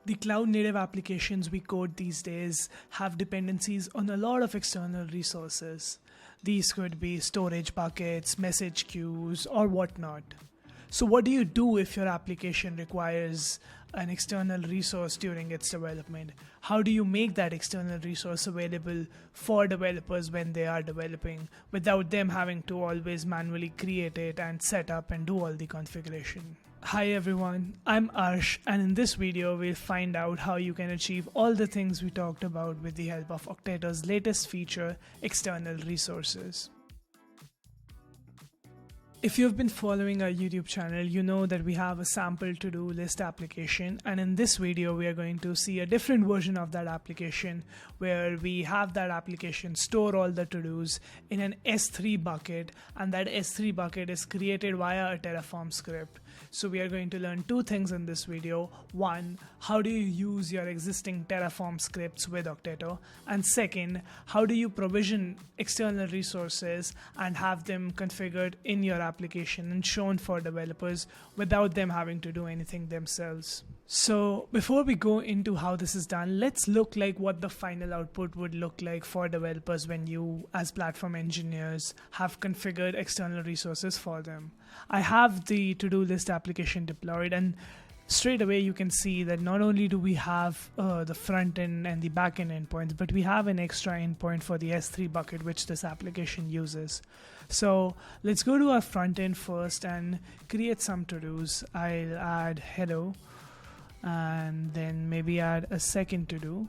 The cloud native applications we code these days have dependencies on a lot of external resources. These could be storage buckets, message queues, or whatnot. So what do you do if your application requires an external resource during its development? How do you make that external resource available for developers when they are developing without them having to always manually create it and set up and do all the configuration? Hi everyone, I'm Arsh, and in this video we'll find out how you can achieve all the things we talked about with the help of Okteto's latest feature, external resources. If you've been following our YouTube channel, you know that we have a sample to-do list application, and in this video we are going to see a different version of that application where we have that application store all the to-dos in an S3 bucket, and that S3 bucket is created via a Terraform script. So we are going to learn two things in this video. One, how do you use your existing Terraform scripts with Okteto? And second, how do you provision external resources and have them configured in your application and shown for developers without them having to do anything themselves? So before we go into how this is done, let's look like what the final output would look like for developers when you, as platform engineers, have configured external resources for them. I have the to-do list application deployed, and straight away you can see that not only do we have the front end and the back end endpoints, but we have an extra endpoint for the S3 bucket which this application uses. So let's go to our front end first and create some to-dos. I'll add hello and then maybe add a second to do,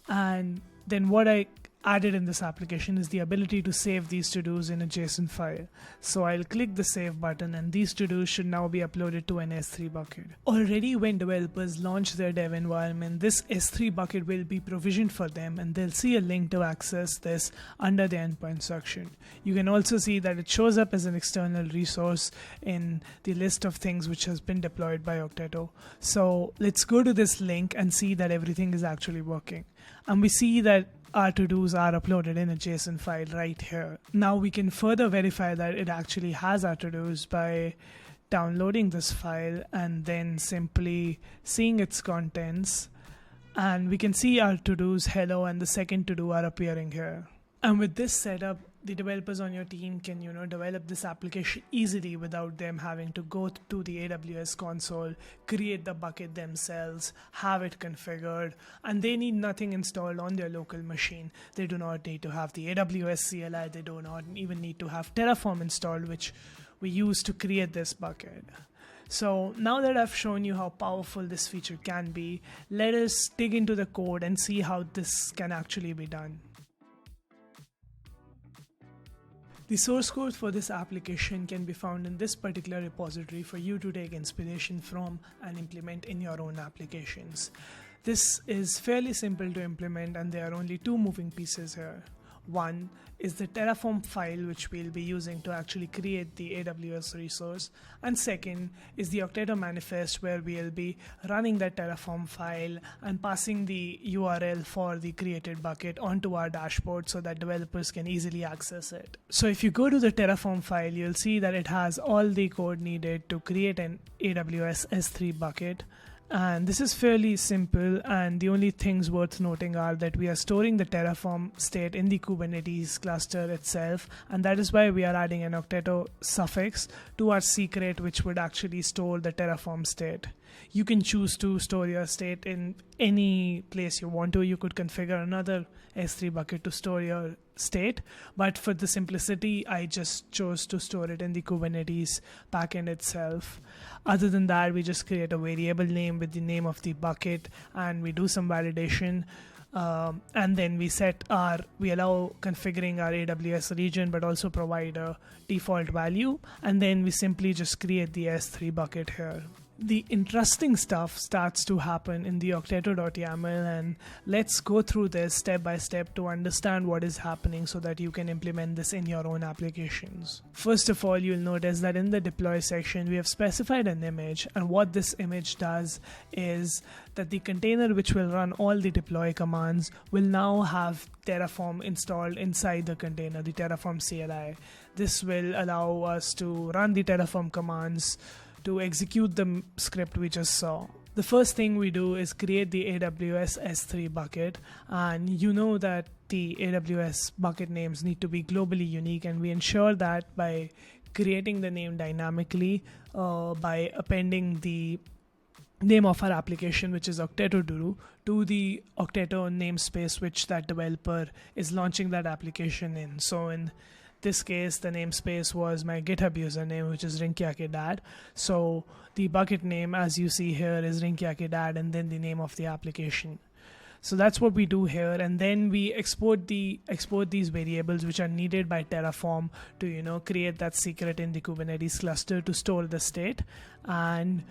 and then what I added in this application is the ability to save these to-dos in a JSON file. So I'll click the save button and these to-dos should now be uploaded to an S3 bucket. Already when developers launch their dev environment, this S3 bucket will be provisioned for them and they'll see a link to access this under the endpoint section. You can also see that it shows up as an external resource in the list of things which has been deployed by Okteto. So let's go to this link and see that everything is actually working. And we see that our to-dos are uploaded in a JSON file right here. Now we can further verify that it actually has our to-dos by downloading this file and then simply seeing its contents. And we can see our to-dos hello and the second to-do are appearing here. And with this setup, the developers on your team can, develop this application easily without them having to go to the AWS console, create the bucket themselves, have it configured, and they need nothing installed on their local machine. They do not need to have the AWS CLI, they do not even need to have Terraform installed, which we use to create this bucket. So now that I've shown you how powerful this feature can be, let us dig into the code and see how this can actually be done. The source code for this application can be found in this particular repository for you to take inspiration from and implement in your own applications. This is fairly simple to implement and there are only two moving pieces here. One is the Terraform file which we'll be using to actually create the AWS resource, and second is the Okteto manifest where we'll be running that Terraform file and passing the URL for the created bucket onto our dashboard so that developers can easily access it. So if you go to the Terraform file, you'll see that it has all the code needed to create an AWS S3 bucket. And this is fairly simple, and the only things worth noting are that we are storing the Terraform state in the Kubernetes cluster itself, and that is why we are adding an Okteto suffix to our secret which would actually store the Terraform state. You can choose to store your state in any place you want to. You could configure another S3 bucket to store your state, but for the simplicity, I just chose to store it in the Kubernetes backend itself. Other than that, we just create a variable name with the name of the bucket and we do some validation. And then we allow configuring our AWS region, but also provide a default value. And then we simply just create the S3 bucket here. The interesting stuff starts to happen in the Okteto.yaml, and let's go through this step by step to understand what is happening so that you can implement this in your own applications. First of all, you'll notice that in the deploy section, we have specified an image, and what this image does is that the container which will run all the deploy commands will now have Terraform installed inside the container, the Terraform CLI. This will allow us to run the Terraform commands to execute the script we just saw. The first thing we do is create the AWS S3 bucket, and you know that the AWS bucket names need to be globally unique, and we ensure that by creating the name dynamically by appending the name of our application, which is Okteto to the Okteto namespace which that developer is launching that application in. So in this case, the namespace was my GitHub username, which is rinkyakidad. So the bucket name, as you see here, is rinkyakidad, and then the name of the application. So that's what we do here, and then we export these variables which are needed by Terraform to create that secret in the Kubernetes cluster to store the state. And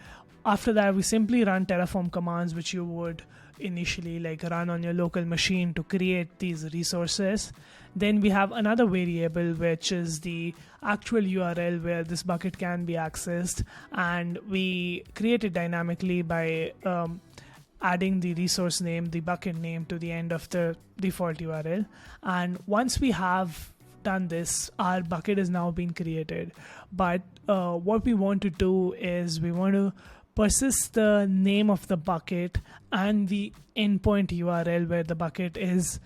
after that, we simply run Terraform commands which you would initially run on your local machine to create these resources. Then we have another variable which is the actual URL where this bucket can be accessed, and we create it dynamically by adding the resource name, the bucket name, to the end of the default URL. And once we have done this, our bucket is now being created. But what we want to do is we want to persist the name of the bucket and the endpoint URL where the bucket is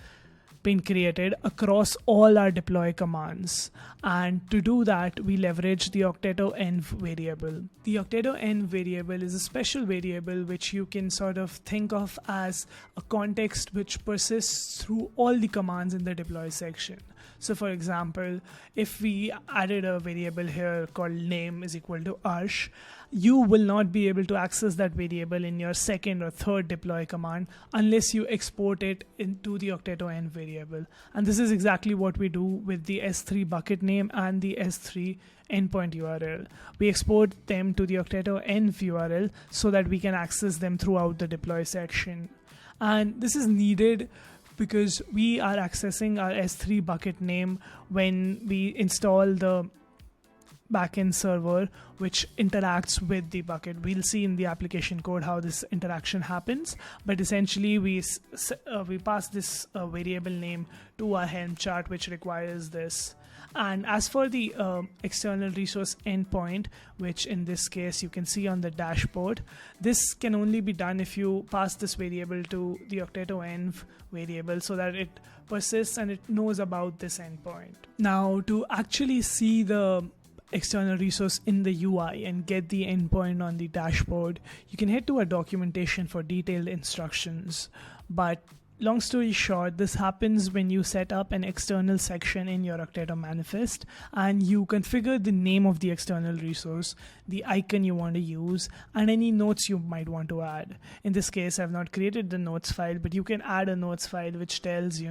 been created across all our deploy commands. And to do that, we leverage the Okteto env variable. The Okteto env variable is a special variable which you can sort of think of as a context which persists through all the commands in the deploy section. So for example, if we added a variable here called name is equal to Arsh, you will not be able to access that variable in your second or third deploy command unless you export it into the Okteto env variable. And this is exactly what we do with the S3 bucket name and the S3 endpoint URL. We export them to the Okteto env URL so that we can access them throughout the deploy section. And this is needed because we are accessing our S3 bucket name when we install the backend server which interacts with the bucket. We'll see in the application code how this interaction happens, but essentially we pass this variable name to our Helm chart which requires this. And as for the external resource endpoint, which in this case you can see on the dashboard, this can only be done if you pass this variable to the Okteto env variable so that it persists and it knows about this endpoint. Now, to actually see the external resource in the UI and get the endpoint on the dashboard, you can head to our documentation for detailed instructions. But long story short, this happens when you set up an external section in your Okteto manifest and you configure the name of the external resource, the icon you want to use, and any notes you might want to add. In this case, I've not created the notes file, but you can add a notes file which tells,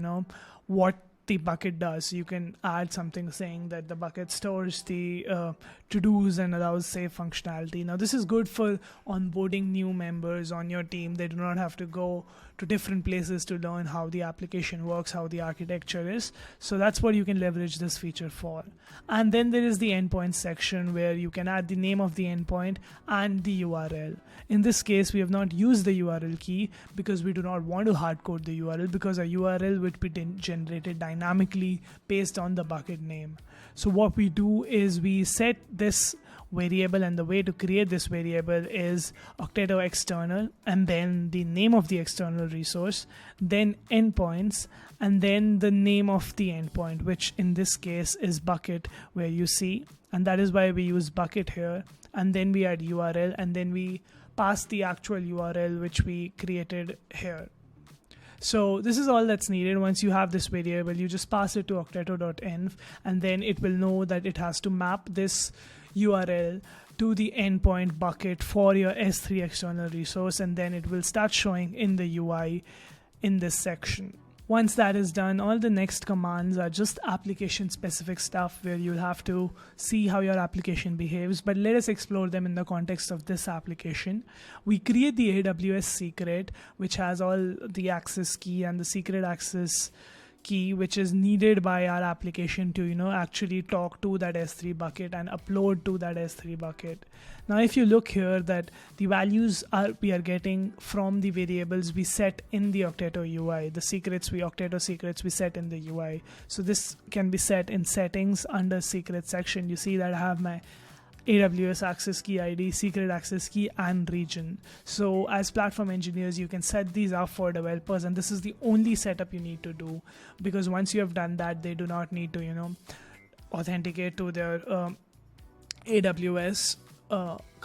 what the bucket does. You can add something saying that the bucket stores the to-dos and allows save functionality. Now this is good for onboarding new members on your team. They do not have to go to different places to learn how the application works, how the architecture is. So that's what you can leverage this feature for. And then there is the endpoint section where you can add the name of the endpoint and the URL. In this case, we have not used the URL key because we do not want to hardcode the URL, because a URL would be generated dynamically based on the bucket name. So what we do is we set this variable, and the way to create this variable is Okteto external and then the name of the external resource, then endpoints, and then the name of the endpoint, which in this case is bucket, where you see, and that is why we use bucket here. And then we add URL, and then we pass the actual URL which we created here. So this is all that's needed. Once you have this variable, you just pass it to okteto.env, and then it will know that it has to map this URL to the endpoint bucket for your S3 external resource, and then it will start showing in the UI in this section. Once that is done, all the next commands are just application specific stuff where you'll have to see how your application behaves, but let us explore them in the context of this application. We create the AWS secret, which has all the access key and the secret access key which is needed by our application to actually talk to that S3 bucket and upload to that S3 bucket. Now if you look here, that the values we are getting from the variables we set in the Okteto UI, the Okteto secrets we set in the UI. So this can be set in settings under secret section. You see that I have my AWS access key ID, secret access key, and region. So as platform engineers, you can set these up for developers, and this is the only setup you need to do, because once you have done that, they do not need to, authenticate to their AWS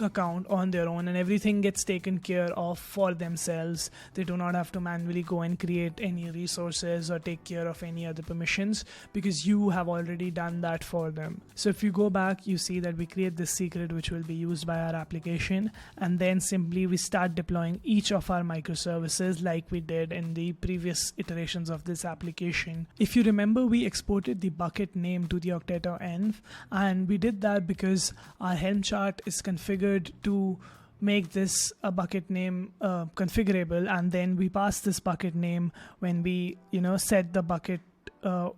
account on their own, and everything gets taken care of for themselves. They do not have to manually go and create any resources or take care of any other permissions, because you have already done that for them. So if you go back, you see that we create this secret which will be used by our application, and then simply we start deploying each of our microservices like we did in the previous iterations of this application. If you remember, we exported the bucket name to the Okteto env, and we did that because our Helm chart is configured to make this a bucket name configurable, and then we pass this bucket name when we set the bucket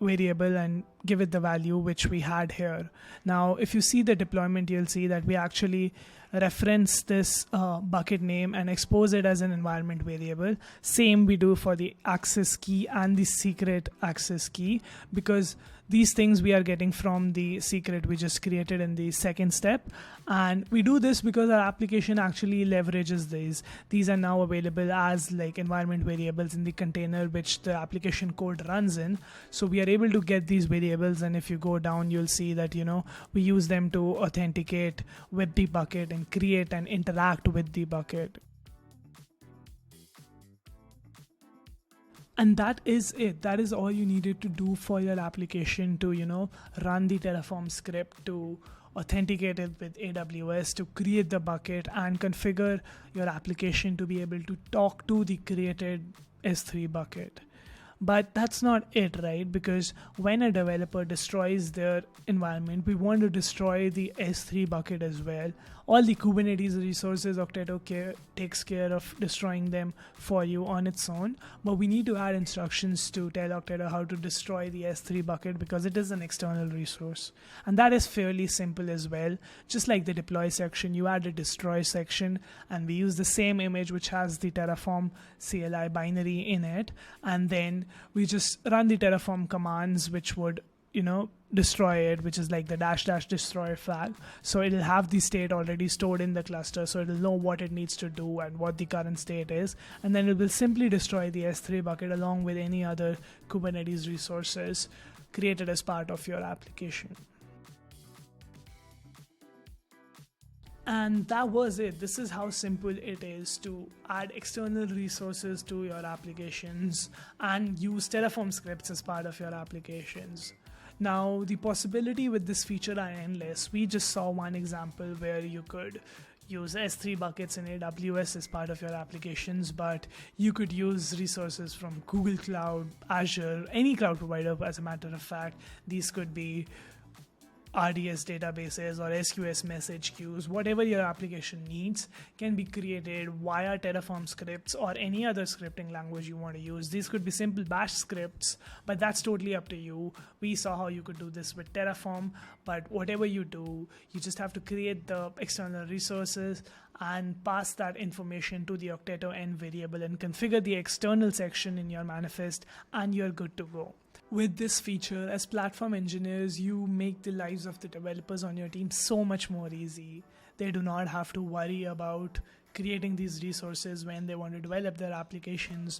variable and give it the value which we had here. Now if you see the deployment, you'll see that we actually reference this bucket name and expose it as an environment variable. Same we do for the access key and the secret access key, because these things we are getting from the secret we just created in the second step. And we do this because our application actually leverages these. These are now available as like environment variables in the container which the application code runs in. So we are able to get these variables, and if you go down, you'll see that we use them to authenticate with the bucket and create and interact with the bucket. And that is it. That is all you needed to do for your application to, run the Terraform script, to authenticate it with AWS, to create the bucket and configure your application to be able to talk to the created S3 bucket. But that's not it, right? Because when a developer destroys their environment, we want to destroy the S3 bucket as well. All the Kubernetes resources, Okteto takes care of destroying them for you on its own. But we need to add instructions to tell Okteto how to destroy the S3 bucket, because it is an external resource. And that is fairly simple as well. Just like the deploy section, you add a destroy section, and we use the same image which has the Terraform CLI binary in it. And then we just run the Terraform commands which would destroy it, which is like the -- destroy flag. So it'll have the state already stored in the cluster, so it'll know what it needs to do and what the current state is, and then it will simply destroy the S3 bucket along with any other Kubernetes resources created as part of your application. And that was it. This is how simple it is to add external resources to your applications and use Terraform scripts as part of your applications. Now, the possibility with this feature are endless. We just saw one example where you could use S3 buckets in AWS as part of your applications, but you could use resources from Google Cloud, Azure, any cloud provider, as a matter of fact. These could be RDS databases or SQS message queues. Whatever your application needs can be created via Terraform scripts or any other scripting language you want to use. These could be simple bash scripts, but that's totally up to you. We saw how you could do this with Terraform, but whatever you do, you just have to create the external resources and pass that information to the Okteto env variable and configure the external section in your manifest, and you're good to go. With this feature, as platform engineers, you make the lives of the developers on your team so much more easy. They do not have to worry about creating these resources when they want to develop their applications,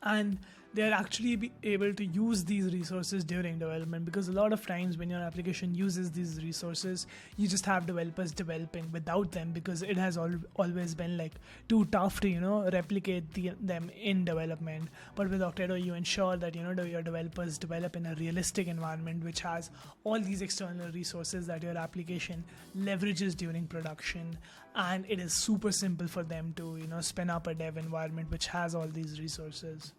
and they're actually able to use these resources during development, because a lot of times when your application uses these resources, you just have developers developing without them, because it has always been like too tough to replicate them in development. But with Okteto, you ensure that your developers develop in a realistic environment which has all these external resources that your application leverages during production, and it is super simple for them to spin up a dev environment which has all these resources.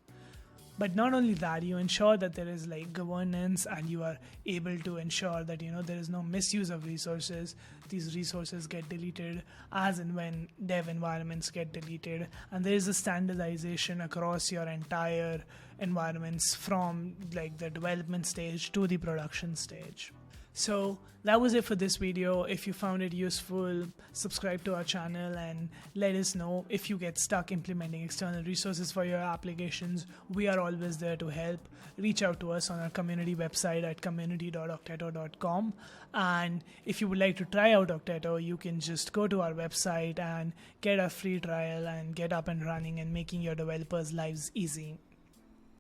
But not only that, you ensure that there is like governance, and you are able to ensure that there is no misuse of resources. These resources get deleted as and when dev environments get deleted, and there is a standardization across your entire environments from like the development stage to the production stage. So that was it for this video. If you found it useful, subscribe to our channel and let us know if you get stuck implementing external resources for your applications. We are always there to help. Reach out to us on our community website at community.okteto.com. And if you would like to try out Okteto, you can just go to our website and get a free trial and get up and running and making your developers' lives easy.